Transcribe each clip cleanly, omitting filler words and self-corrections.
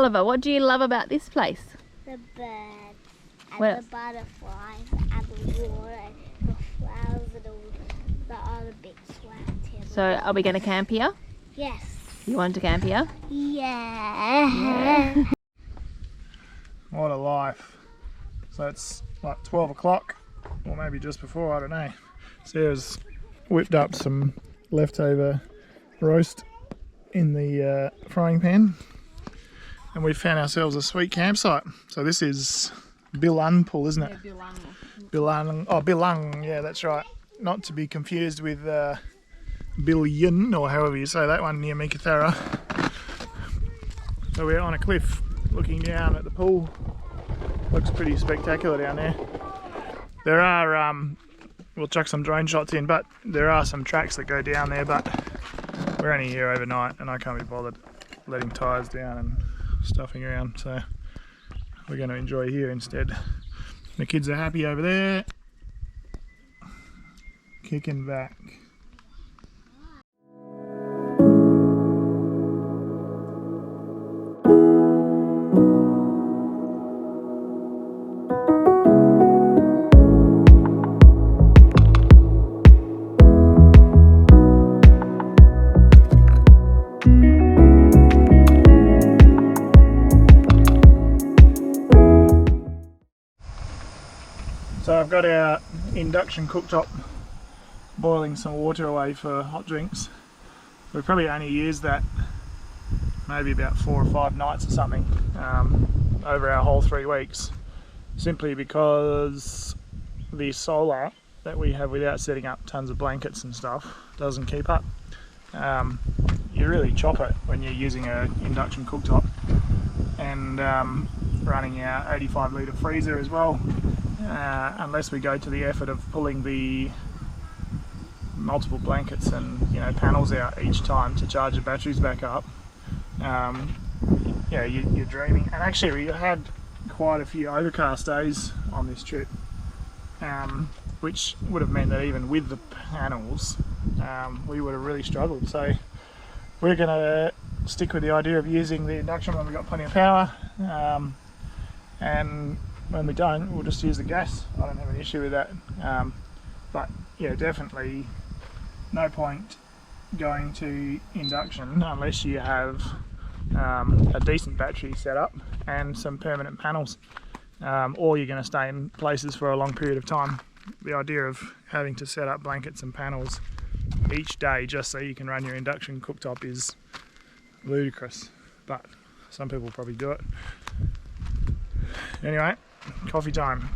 Oliver, what do you love about this place? The birds and What the butterflies and the water and the flowers and all the other big swans. So are we going to camp here? Yes. You want to camp here? Yeah. What a life. So it's like 12 o'clock, or maybe just before, I don't know. Sarah's whipped up some leftover roast in the frying pan, and we found ourselves a sweet campsite. So this is Bilung Pool, isn't it? Yeah, Bilung. Oh, Bilung, yeah, that's right. Not to be confused with Billion, or however you say that one, near Meekatharra. So we're on a cliff looking down at the pool. Looks pretty spectacular down there. There are, we'll chuck some drone shots in, but there are some tracks that go down there, but we're only here overnight and I can't be bothered letting tyres down and stuffing around, so we're going to enjoy here instead. The kids are happy over there, kicking back. So I've got our induction cooktop boiling some water away for hot drinks. We probably only used that maybe about 4 or 5 nights or something over our whole 3 weeks, simply because the solar that we have without setting up tons of blankets and stuff doesn't keep up. You really chop it when you're using an induction cooktop, and running our 85 litre freezer as well. Unless we go to the effort of pulling the multiple blankets and panels out each time to charge the batteries back up, yeah, you're dreaming. And actually we had quite a few overcast days on this trip, which would have meant that even with the panels we would have really struggled. So we're going to stick with the idea of using the induction when we've got plenty of power, and when we don't, we'll just use the gas. I don't have an issue with that. But yeah, definitely no point going to induction unless you have a decent battery set up and some permanent panels, or you're going to stay in places for a long period of time. The idea of having to set up blankets and panels each day just so you can run your induction cooktop is ludicrous, but some people probably do it. Anyway, coffee time.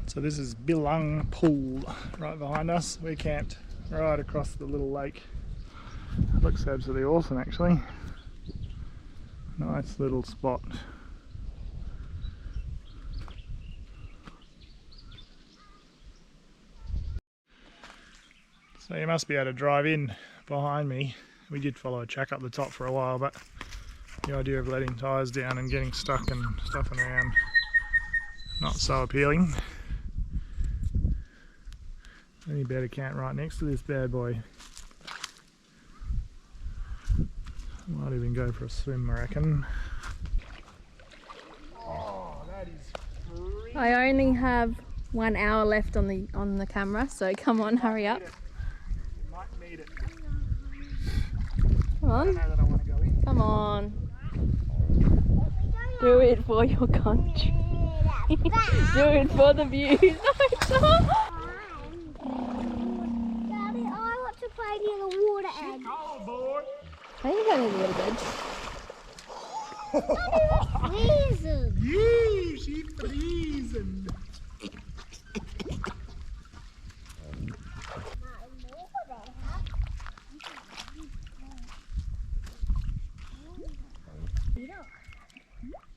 So this is Bilung Pool right behind us. We camped right across the little lake. It looks absolutely awesome actually. Nice little spot. So you must be able to drive in behind me. We did follow a track up the top for a while, but the idea of letting tyres down and getting stuck and stuffing around, not so appealing. Any better camp right next to this bad boy. Might even go for a swim, I reckon. Oh, that is freezing. I only have 1 hour left on the camera, so come on, hurry up. You might need it. Come I don't on, know that I want to go in. come on. Do it for your country. Do it for the views. Daddy, I want to play near the water edge. Oh, boy. I think I need a little bit. Freezing. Yeah, she's freezing.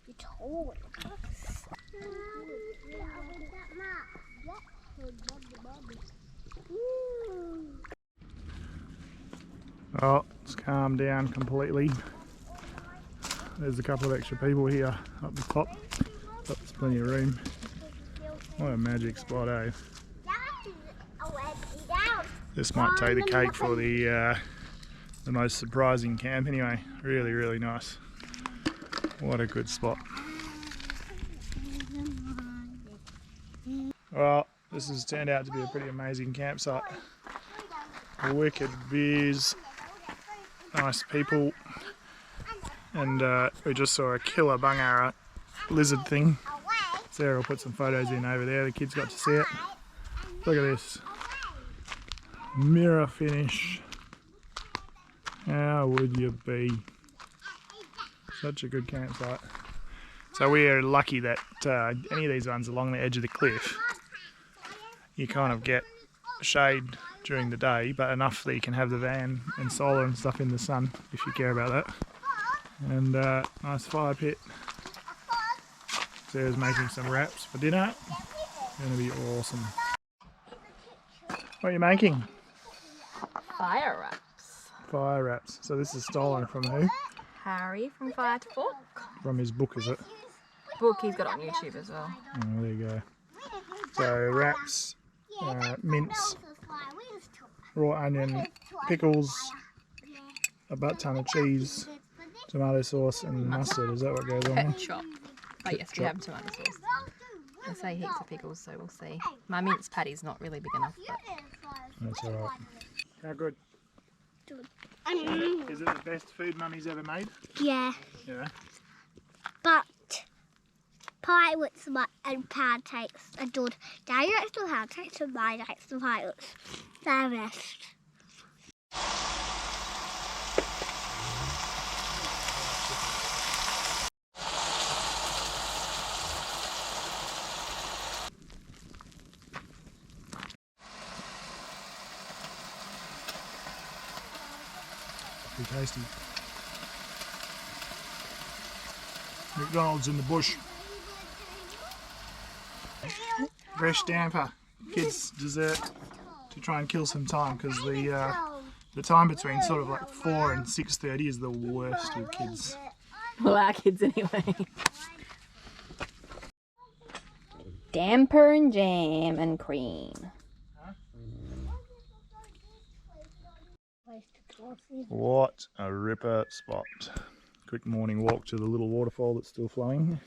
You're tall. Oh, it's calmed down completely. There's a couple of extra people here up the top, but there's plenty of room. What a magic spot, eh? This might take the cake for the most surprising camp anyway. Really, really nice. What a good spot. Well, this has turned out to be a pretty amazing campsite. Wicked views, nice people, and we just saw a killer bungara lizard thing. Sarah will put some photos in over there, the kids got to see it. Look at this. Mirror finish. How would you be? Such a good campsite. So we are lucky that any of these ones along the edge of the cliff, you kind of get shade during the day, but enough that you can have the van and solar and stuff in the sun if you care about that. And nice fire pit. Sarah's making some wraps for dinner. Going to be awesome. What are you making? Fire wraps. Fire wraps. So this is stolen from who? Harry from Fire to Fork. From his book, is it? Book he's got on YouTube as well. Oh, there you go. So wraps, mince, raw onion, pickles, a butt ton of cheese, tomato sauce and mustard. Is that what goes on there? Ketchup. But yes, we have tomato sauce. I say heaps of pickles, so we'll see. My mince patty's not really big enough, but That's alright. How good? Good. Is it the best food Mummy's ever made? Yeah, Yeah. but pirates and pancakes are good. Daddy likes the pancakes and Mum likes the pirates. They're best. Pretty tasty. McDonald's in the bush. Fresh damper. Kids' dessert to try and kill some time, because the time between sort of like 4 and 6:30 is the worst with kids. well, our kids anyway. Damper and jam and cream. What a ripper spot. Quick morning walk to the little waterfall that's still flowing.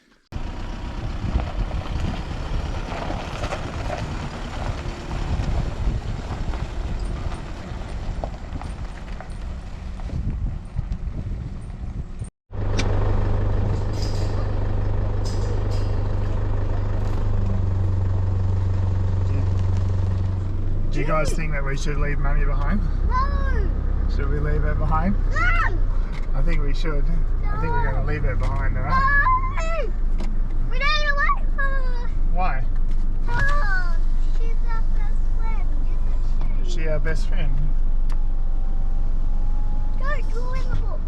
Do you guys think that we should leave Mummy behind? No! Should we leave her behind? No! I think we should. I think we're going to leave her behind, alright? No! We don't even wait for her. Why? Oh, she's our best friend, isn't Is she our best friend? Don't draw in the book.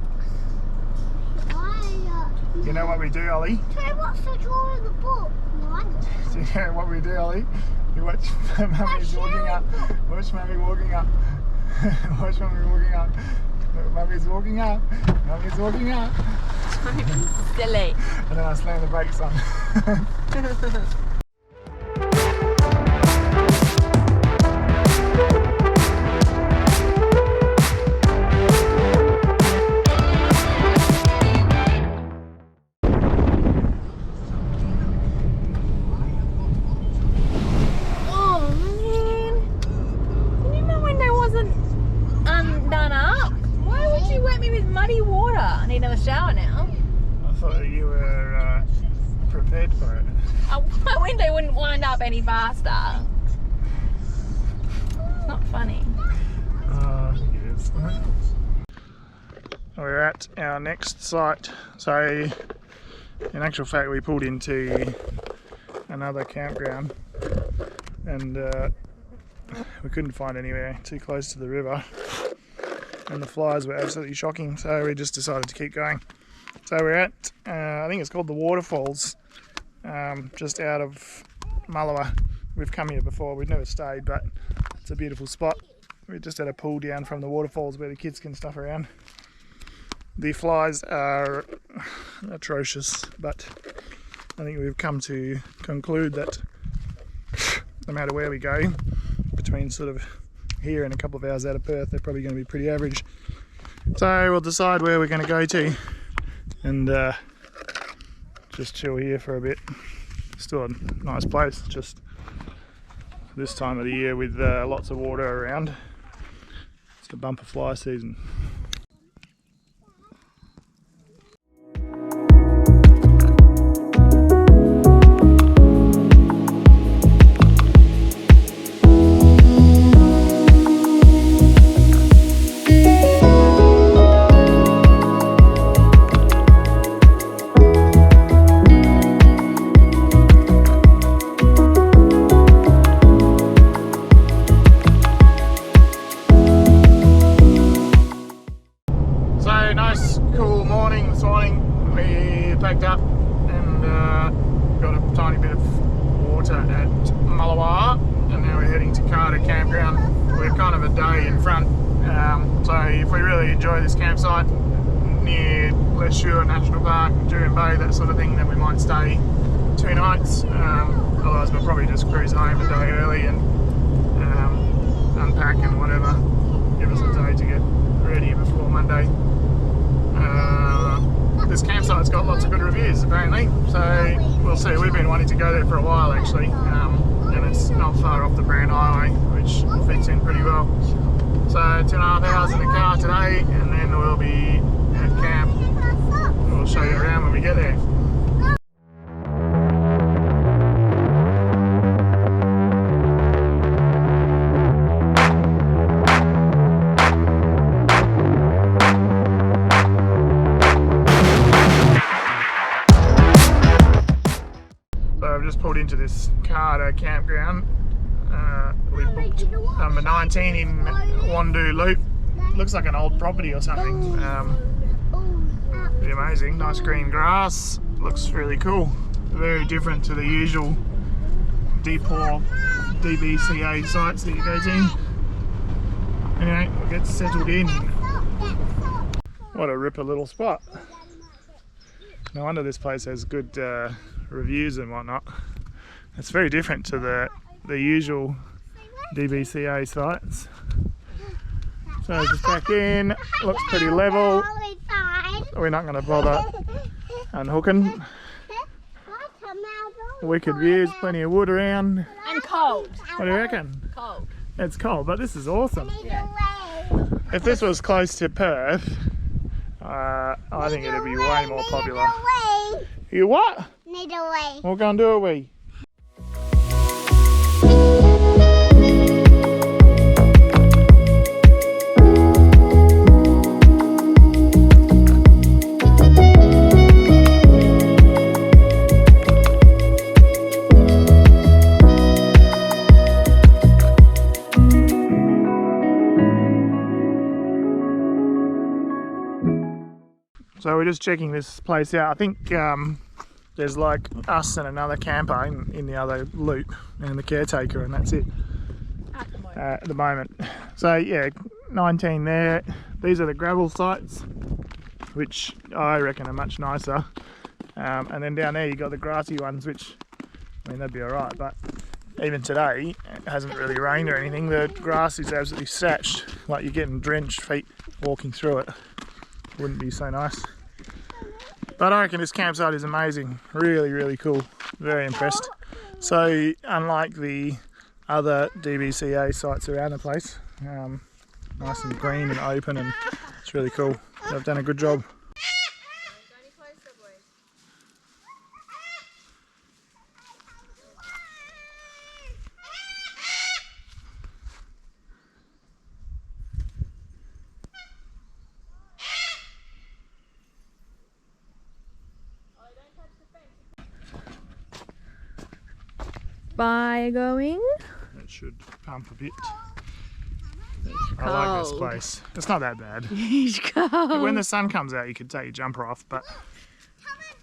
You know what we do, Ollie? Tell what's the draw in the book? What? Do you know what we do, Ollie? You watch Mummy's walking up. Watch Mummy walking up. Watch Mummy walking up. Look, Mummy's walking up. Mummy's walking up. Silly. And then I slam the brakes on. I need another shower now. I thought you were prepared for it. My window wouldn't wind up any faster. It's not funny. Yes. We're at our next site. So, in actual fact, we pulled into another campground and we couldn't find anywhere too close to the river. And the flies were absolutely shocking, so we just decided to keep going. So we're at, I think it's called the Waterfalls, just out of Mullewa. We've come here before, we've never stayed, but it's a beautiful spot. We just had a pull down from the waterfalls where the kids can stuff around. The flies are atrocious, but I think we've come to conclude that no matter where we go, between sort of here and a couple of hours out of Perth, they're probably going to be pretty average. So we'll decide where we're going to go to and just chill here for a bit. Still a nice place, just this time of the year with lots of water around. It's the bumper fly season. Up and got a tiny bit of water at Mullewa, and now we're heading to Karda campground. We're kind of a day in front, so if we really enjoy this campsite near Lesure National Park, Jurien Bay, that sort of thing, then we might stay 2 nights. Otherwise we'll probably just cruise home a day early and unpack and whatever, give us a day to get ready before Monday. This campsite's got lots of good reviews apparently, so we'll see. We've been wanting to go there for a while actually, and it's not far off the Brand Highway, which fits in pretty well. So 2.5 hours in the car today, and then we'll be at camp. We'll show you around when we get there. Pulled into this Karda campground. We booked number 19 in Wandu Loop. Looks like an old property or something. Pretty amazing. Nice green grass. Looks really cool. Very different to the usual D4 DBCA sites that you go to. Anyway, we'll get settled in. What a ripper little spot. No wonder this place has good reviews and whatnot. It's very different to the usual DBCA sites. So just back in, looks pretty level. We're not going to bother unhooking. Wicked views, plenty of wood around. And cold. What do you reckon? Cold. It's cold, but this is awesome. Yeah. If this was close to Perth, I think it'd be way more popular. You what? Need a way. We'll go and do a wee. So we're just checking this place out. I think there's like us and another camper in the other loop and the caretaker, and that's it at the moment. So yeah, 19 there. These are the gravel sites, which I reckon are much nicer. And then down there you got the grassy ones, which, I mean, that'd be alright, but even today it hasn't really rained or anything. The grass is absolutely satched, like you're getting drenched feet walking through it. Wouldn't be so nice. But I reckon this campsite is amazing. Really, really cool. Very impressed. So unlike the other DBCA sites around the place, nice and green and open, and it's really cool. They've done a good job. By going? It should pump a bit. I like this place. It's not that bad. It's cold. When the sun comes out you could take your jumper off, but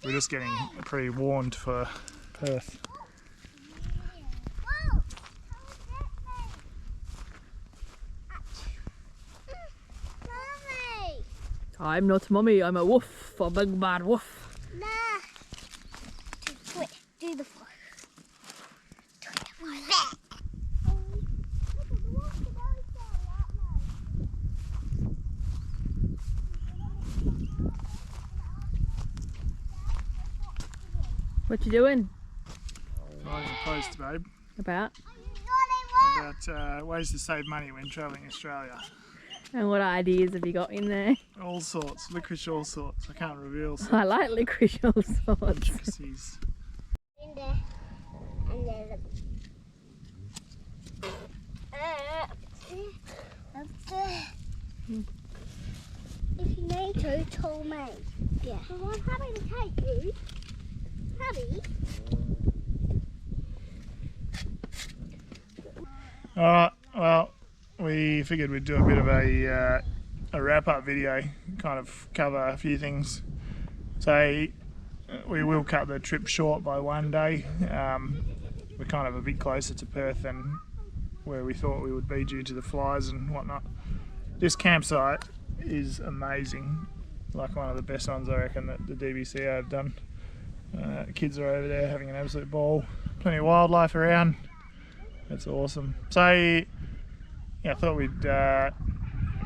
we're just getting pre-warned for Perth. I'm not mummy, I'm a wolf, a big bad wolf. Nah. Wait, do the floor. What you doing? Writing a post, babe, About? about ways to save money when travelling Australia. And what ideas have you got in there? All sorts, licorice all sorts. I can't reveal I like licorice all sorts. intricacies. In there. And there's if you need to, tell me. Yeah. Well, I'm happy to take you. Happy? Alright, well, we figured we'd do a bit of a wrap-up video, kind of cover a few things. So we will cut the trip short by one day. We're kind of a bit closer to Perth than where we thought we would be due to the flies and whatnot. This campsite is amazing, like one of the best ones I reckon that the DBC have done. Kids are over there having an absolute ball, plenty of wildlife around. That's awesome. So yeah, I thought we'd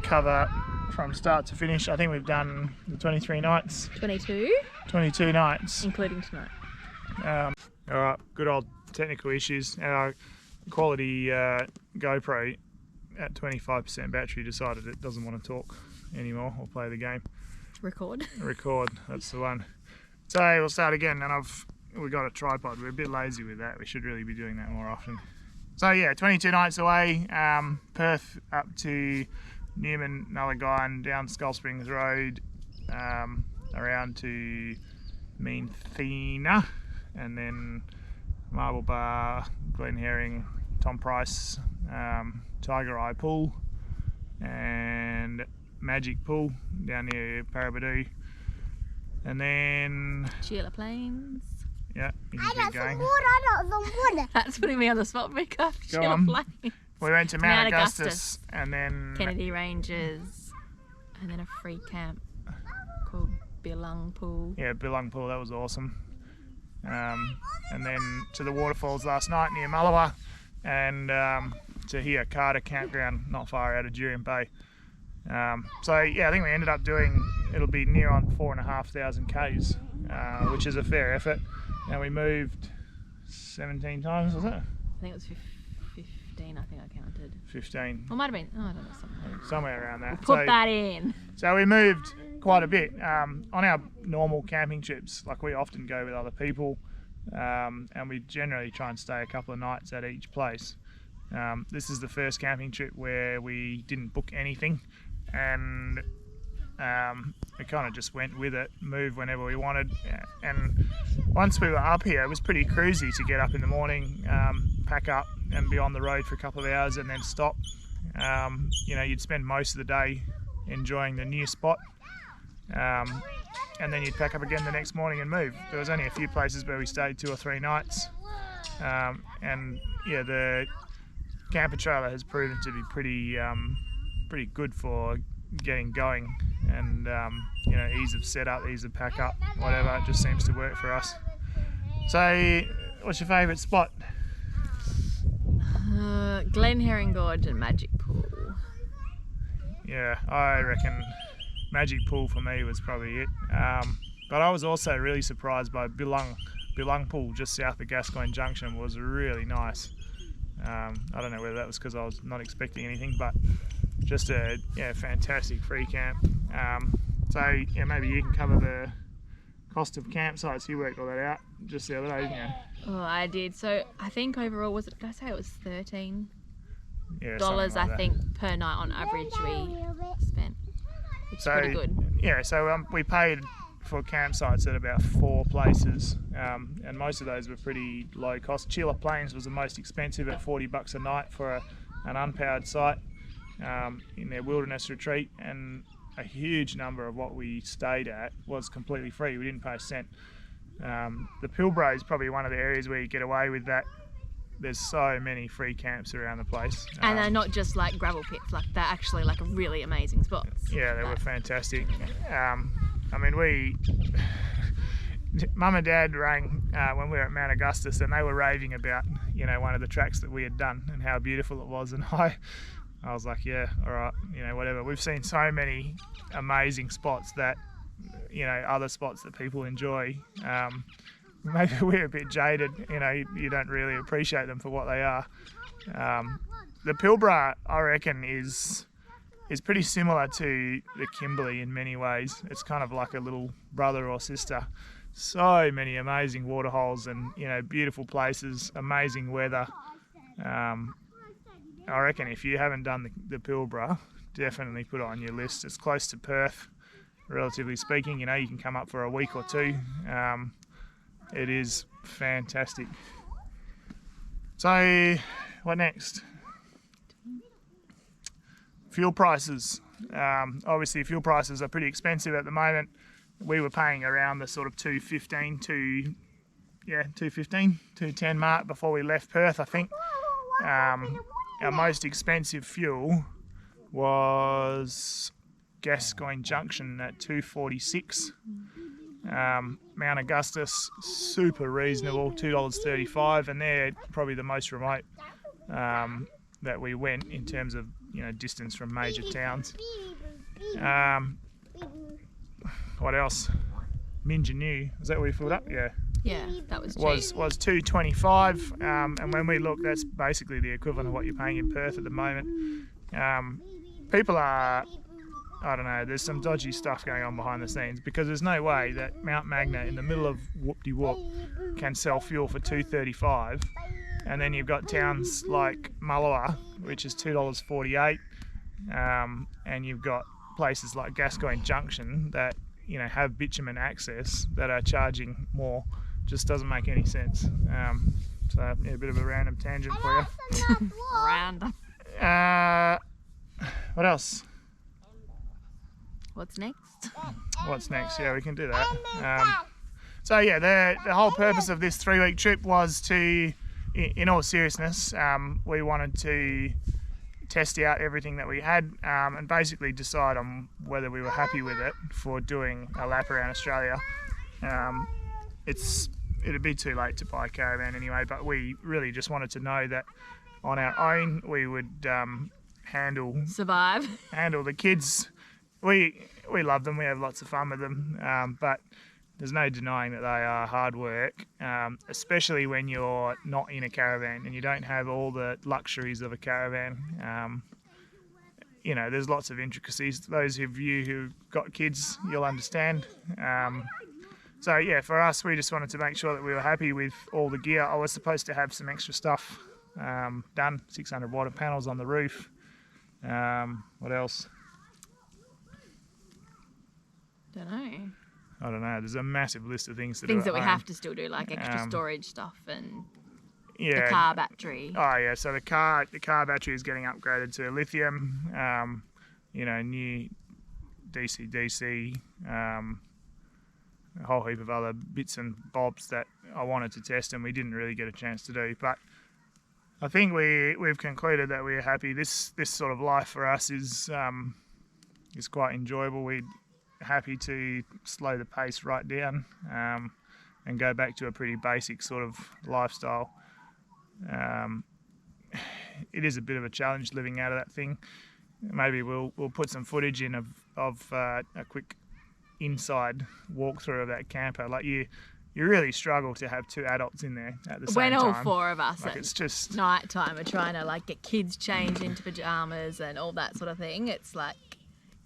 cover from start to finish. I think we've done the 23 nights. 22? 22 nights. Including tonight. Alright, good old technical issues. Our quality GoPro at 25% battery decided it doesn't want to talk anymore or play the game. Record. Record, that's the one. So we'll start again, and we got a tripod. We're a bit lazy with that. We should really be doing that more often. So yeah, 22 nights away, Perth up to Newman, Mullewa, down Skull Springs Road, around to Meanthena, and then Marble Bar, Glen Herring, Tom Price, Tiger Eye Pool, and Magic Pool down near Parabadoo, and then Sheila Plains. yeah, you I can got keep some going. water, I got some water. That's putting me on the spot, Becca. Go Sheila on. Plains. We went to Mount Mount Augustus, Augustus. and then Kennedy Ranges. And then a free camp called Bilung Pool. yeah, Bilung Pool, that was awesome. And then to the Waterfalls last night near Mullewa, and to here, Karda campground not far out of Jurien Bay. So yeah, I think we ended up doing, it'll be near on 4,500 k's, which is a fair effort. And we moved 17 times, was it? I think it was 15, I think I counted. 15, Or might have been, oh, I don't know, something. somewhere around that. Put that in. So we moved quite a bit. On our normal camping trips, like we often go with other people, and we generally try and stay a couple of nights at each place. This is the first camping trip where we didn't book anything, and we kind of just went with it, moved whenever we wanted. And once we were up here, it was pretty cruisy to get up in the morning, pack up and be on the road for a couple of hours and then stop. You know, you'd spend most of the day enjoying the new spot, and then you'd pack up again the next morning and move. There was only a few places where we stayed 2 or 3 nights, and yeah, the camper trailer has proven to be pretty good for getting going, and you know, ease of setup, ease of pack up, whatever. It just seems to work for us. So what's your favourite spot? Glen Herring Gorge and Magic Pool. Yeah, I reckon Magic Pool for me was probably it. But I was also really surprised by Bilung Pool just south of Gascoyne Junction. Was really nice. I don't know whether that was because I was not expecting anything, but just a fantastic free camp. So yeah, maybe you can cover the cost of campsites. You worked all that out just the other day, didn't you? Oh, I did. So I think overall, did I say it was $13? Yeah, Dollars, something like I that. think, per night on average we spent, which is pretty good. Yeah, so we paid for campsites at about 4 places, and most of those were pretty low cost. Sheila Plains was the most expensive at $40 a night for an unpowered site in their wilderness retreat, and a huge number of what we stayed at was completely free. We didn't pay a cent. The Pilbara is probably one of the areas where you get away with that. There's so many free camps around the place. And they're not just like gravel pits, like they're actually like really amazing spots. Yeah, they were fantastic. I mean, Mum and Dad rang when we were at Mount Augustus, and they were raving about, you know, one of the tracks that we had done and how beautiful it was, and I was like, yeah, all right, you know, whatever. We've seen so many amazing spots that, you know, other spots that people enjoy, maybe we're a bit jaded. You know, you don't really appreciate them for what they are. The Pilbara, I reckon, is pretty similar to the Kimberley in many ways. It's kind of like a little brother or sister. So many amazing waterholes and, you know, beautiful places, amazing weather. I reckon if you haven't done the Pilbara, definitely put it on your list. It's close to Perth, relatively speaking. You know, you can come up for a week or two. It is fantastic. So, what next? Fuel prices. Obviously, fuel prices are pretty expensive at the moment. We were paying around the sort of $2.10 mark before we left Perth, I think. Our most expensive fuel was Gascoyne Junction at $2.46. Mount Augustus, super reasonable, $2.35, and they're probably the most remote that we went in terms of, you know, distance from major towns. What else? Minjanoo, is that where we filled up? Yeah. Yeah, that was cheap. Was $2.25, and when we look, that's basically the equivalent of what you're paying in Perth at the moment. People are, I don't know, there's some dodgy stuff going on behind the scenes, because there's no way that Mount Magnet in the middle of whoop-de-whoop can sell fuel for $2.35, and then you've got towns like Mullewa, which is $2.48, and you've got places like Gascoyne Junction that, you know, have bitumen access that are charging more. Just doesn't make any sense. So yeah, a bit of a random tangent for you. Random. What else? What's next? What's next? Yeah, we can do that. So yeah, the whole purpose of this 3-week trip was to, in all seriousness, we wanted to test out everything that we had, and basically decide on whether we were happy with it for doing a lap around Australia. It'd be too late to buy a caravan anyway, but we really just wanted to know that on our own we would handle the kids. We love them, we have lots of fun with them, but there's no denying that they are hard work, especially when you're not in a caravan and you don't have all the luxuries of a caravan. You know, there's lots of intricacies. Those of you who've got kids, you'll understand. So yeah, for us, we just wanted to make sure that we were happy with all the gear. I was supposed to have some extra stuff done, 600 watt panels on the roof. What else? I don't know. There's a massive list of things to do. Things that we home. have to still do, like extra storage stuff and yeah, the car battery. Oh yeah, so the car battery is getting upgraded to lithium. You know, new DC, a whole heap of other bits and bobs that I wanted to test and we didn't really get a chance to do. But I think we've concluded that we're happy. This sort of life for us is quite enjoyable. We're happy to slow the pace right down and go back to a pretty basic sort of lifestyle. It is a bit of a challenge living out of that thing. Maybe we'll put some footage in of a quick inside walkthrough of that camper. Like you really struggle to have two adults in there at the same time. When all four of us like at it's just night time are trying to like get kids changed into pajamas and all that sort of thing, it's like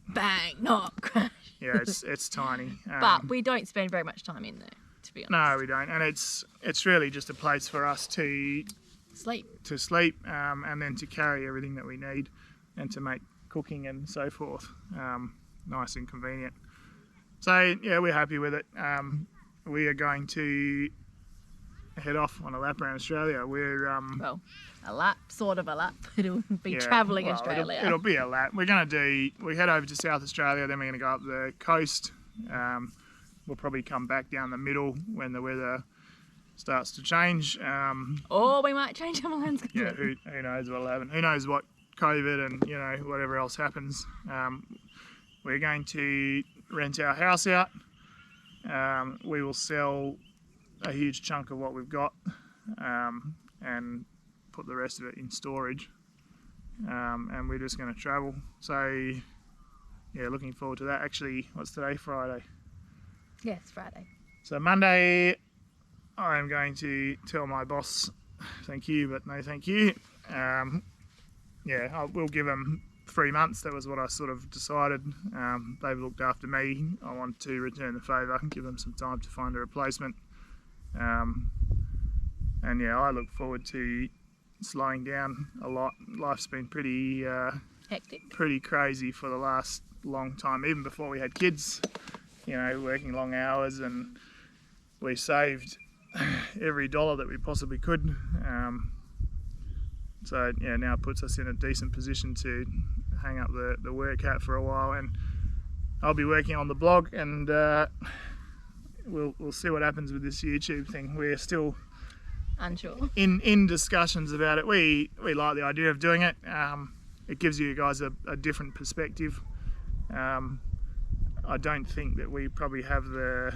bang, not crash. Yeah, it's tiny. But we don't spend very much time in there, to be honest. No, we don't, and it's really just a place for us to sleep, and then to carry everything that we need, and to make cooking and so forth nice and convenient. So yeah, we're happy with it. We are going to head off on a lap around Australia. We're well, a lap, sort of a lap. It'll be travelling Australia. It'll be a lap. We head over to South Australia, then we're going to go up the coast. We'll probably come back down the middle when the weather starts to change. Or we might change our plans. Yeah, who knows what'll happen? Who knows what COVID and whatever else happens. We're going to rent our house out. We will sell a huge chunk of what we've got and put the rest of it in storage, and we're just going to travel. So yeah, looking forward to that. Actually, what's today? Friday. Yes, Friday. So Monday I am going to tell my boss thank you, but no thank you. Yeah, I will give them 3 months. That was what I sort of decided. They've looked after me. I want to return the favour and give them some time to find a replacement. And yeah, I look forward to slowing down a lot. Life's been pretty Hectic. pretty crazy for the last long time, even before we had kids, you know, working long hours, and we saved every dollar that we possibly could. So yeah, now it puts us in a decent position to hang up the work hat for a while, and I'll be working on the blog, and we'll see what happens with this YouTube thing. We're still Unsure. in discussions about it. We like the idea of doing it. It gives you guys a different perspective. I don't think that we probably have the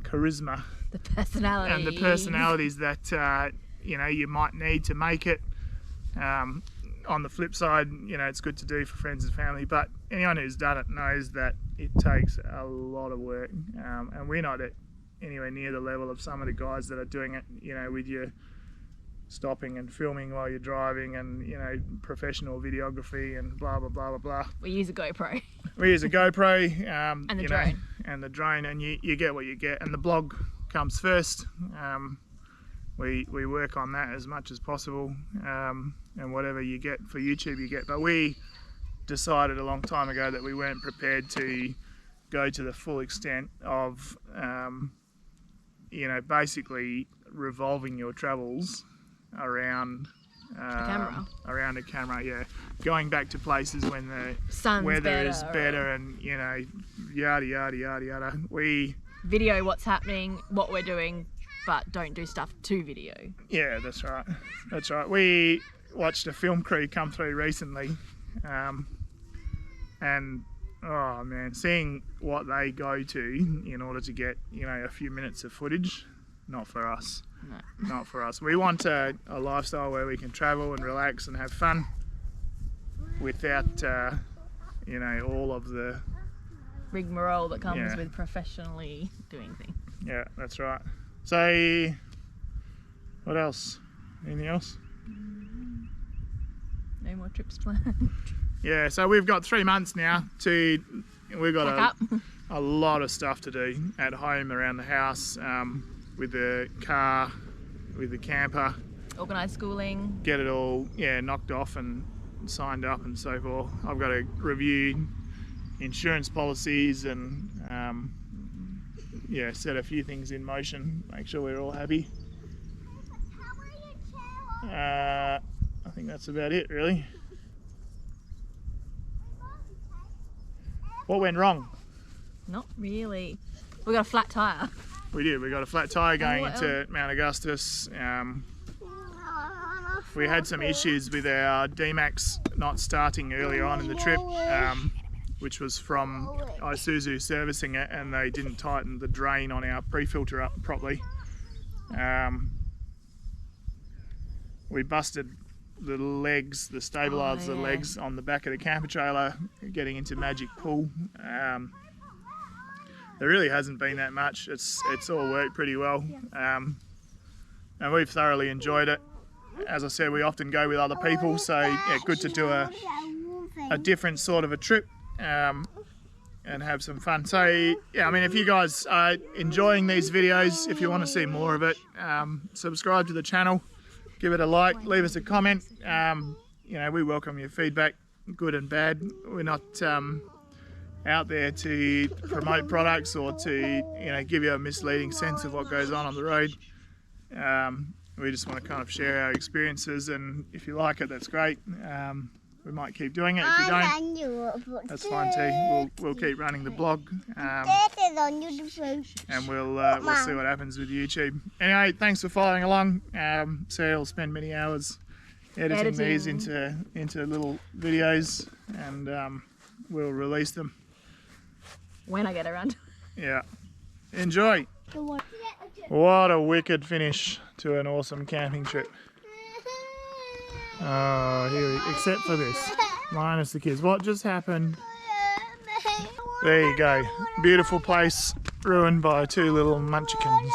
charisma, The personality. and the personalities that you know, you might need to make it. On the flip side, you know, it's good to do for friends and family, but anyone who's done it knows that it takes a lot of work, and we're not at anywhere near the level of some of the guys that are doing it, you know, with your stopping and filming while you're driving, and, you know, professional videography and blah blah blah blah blah. We use a GoPro. We use a GoPro, And the you drone. know, and the drone, and you get what you get, and the blog comes first. We work on that as much as possible, and whatever you get for YouTube you get. But we decided a long time ago that we weren't prepared to go to the full extent of, you know, basically revolving your travels around around a camera. Yeah, going back to places when the Sun's weather better, is better, and, you know, yada yada yada yada. We Video what's happening, what we're doing, but don't do stuff to video. Yeah, that's right. That's right. We watched a film crew come through recently, and oh man, seeing what they go to in order to get, you know, a few minutes of footage, not for us. No. Not for us. We want a lifestyle where we can travel and relax and have fun without, you know, all of the. Rigmarole that comes Yeah. with professionally doing things. Yeah, that's right. So, what else? Anything else? No more trips planned. Yeah, so we've got 3 months now to. We've got Pack up. a lot of stuff to do at home, around the house, with the car, with the camper. Organised schooling. Get it all, yeah, knocked off and signed up and so forth. I've got to review insurance policies and yeah, set a few things in motion, make sure we're all happy. I think that's about it, really. What went wrong? Not really. We got a flat tyre. We did. We got a flat tyre going what into Mount Augustus. We had some issues with our D-Max not starting early on in the trip, which was from Isuzu servicing it, and they didn't tighten the drain on our pre-filter up properly. We busted the legs, the stabiliser Oh, yeah. legs on the back of the camper trailer getting into Magic Pool. There really hasn't been that much. It's all worked pretty well, and we've thoroughly enjoyed it. As I said, we often go with other people, so yeah, good to do a different sort of a trip, and have some fun. So yeah, I mean, if you guys are enjoying these videos, if you want to see more of it, subscribe to the channel, give it a like, leave us a comment. You know, we welcome your feedback, good and bad. We're not out there to promote products or to, you know, give you a misleading sense of what goes on the road. We just want to kind of share our experiences, and if you like it, that's great. We might keep doing it. If you don't, that's fine too. We'll keep running the blog, and we'll see what happens with YouTube. Anyway, thanks for following along. Sarah will spend many hours editing these into little videos, and we'll release them. When I get around. Yeah, enjoy. What a wicked finish to an awesome camping trip. Oh, except for this, minus the kids. What just happened? There you go. Beautiful place ruined by two little munchkins.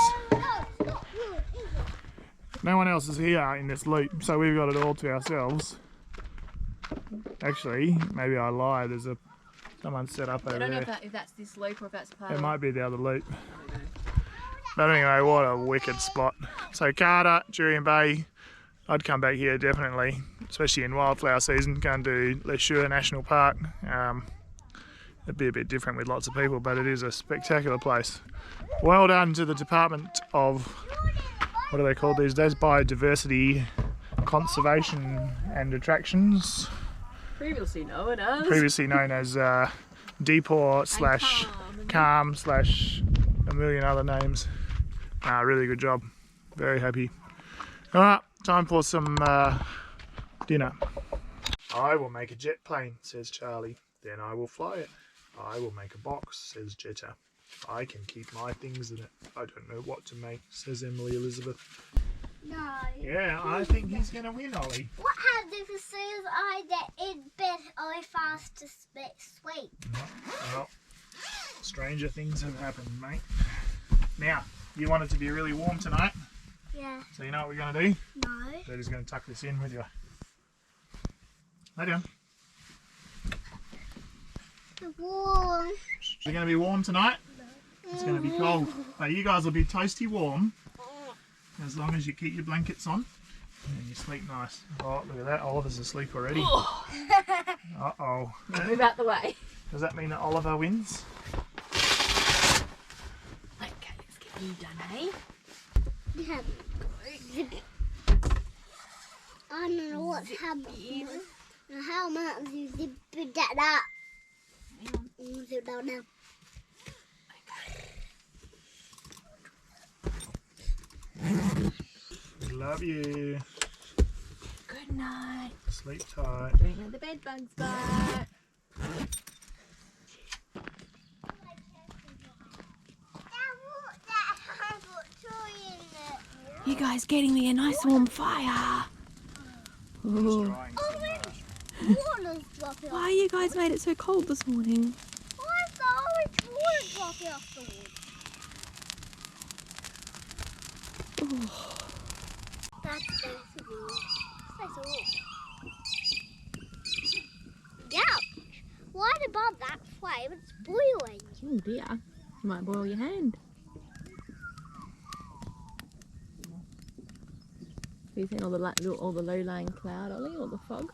No one else is here in this loop, so we've got it all to ourselves. Actually, maybe I lied. There's someone set up over I don't know there. if that's this loop or if that's part It of might be the other loop. I don't know. But anyway, what a wicked spot. So Karda, Jurien Bay, I'd come back here definitely, especially in wildflower season. Go and do Les Chures National Park. It'd be a bit different with lots of people, but it is a spectacular place. Well done to the Department of, what are they called these days? Biodiversity, Conservation and Attractions. Previously known as. Previously known as Depot slash Calm slash a million other names. Really good job. Very happy. Alright, time for some dinner. I will make a jet plane, says Charlie. Then I will fly it. I will make a box, says Jetta. I can keep my things in it. I don't know what to make, says Emily Elizabeth. No. Yeah, I think he's going to win, Ollie. What happens if as soon as I get in bed, I fast to sleep? Well, stranger things have happened, mate. Now, you want it to be really warm tonight? Yeah. So you know what we're going to do? No. We're just going to tuck this in with you. Lay down. It's warm. Is it going to be warm tonight? No. It's going to be cold. But you guys will be toasty warm as long as you keep your blankets on and you sleep nice. Oh, look at that. Oliver's asleep already. Uh-oh. Move out the way. Does that mean that Oliver wins? Okay, let's get you done, eh? Yeah. I don't know what's happening. How much you zip that up? Zip down now. Love you. Good night. Sleep tight. Don't let the bed bugs bite. You guys getting me a nice warm fire. Ooh. Why you guys made it so cold this morning? Why is the orange water dropping off the wood? Ooh. That's basically. That's all. Yeah. Why the bomb that flame? It's boiling. Oh dear. You might boil your hand. Have you seen all the low-lying cloud, Ollie, or the fog?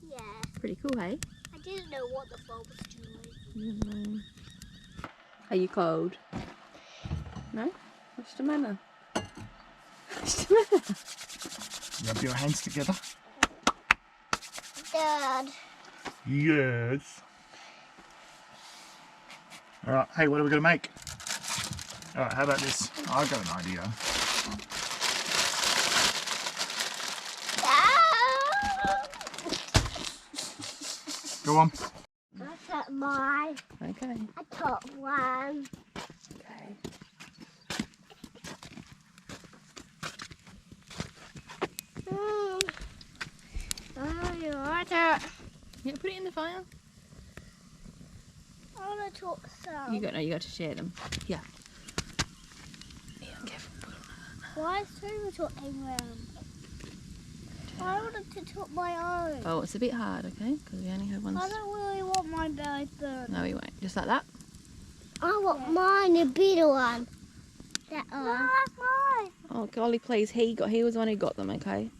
Yeah. Pretty cool, hey? I didn't know what the fog was doing. Are you cold? No? What's the matter? What's the matter? Rub your hands together. Dad. Yes. Alright, hey, what are we going to make? Alright, how about this? I've got an idea. Go on. That's at mine. Okay. I took one. Okay. Oh, you want it? Yeah, put it in the fire. I want to talk some. You got to share them. Yeah. Yeah, careful. Why is Trevor talking around? I wanted to talk my own. Oh, it's a bit hard, okay? Because we only have one. I don't really want my belly burn. No, we won't. Just like that. I want mine, the bigger one. That one. No, that's mine. Oh, golly, please. He was the one who got them, okay?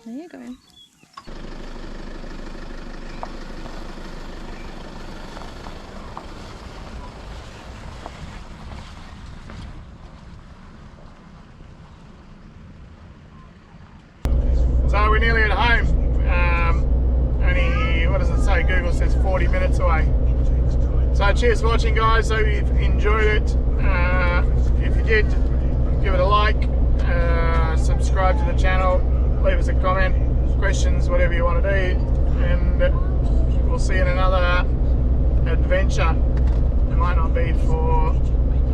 There you go. So we're nearly at home. Only, what does it say? Google says 40 minutes away. So cheers for watching, guys. Hope you've enjoyed it. If you did, give it a like, subscribe to the channel, leave us a comment, questions, whatever you want to do, and we'll see you in another adventure. It might not be for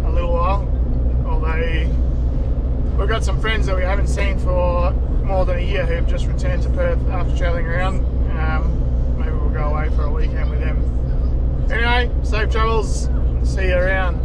a little while, although we've got some friends that we haven't seen for more than a year who've just returned to Perth after travelling around. Maybe we'll go away for a weekend with them. Anyway, safe travels, see you around.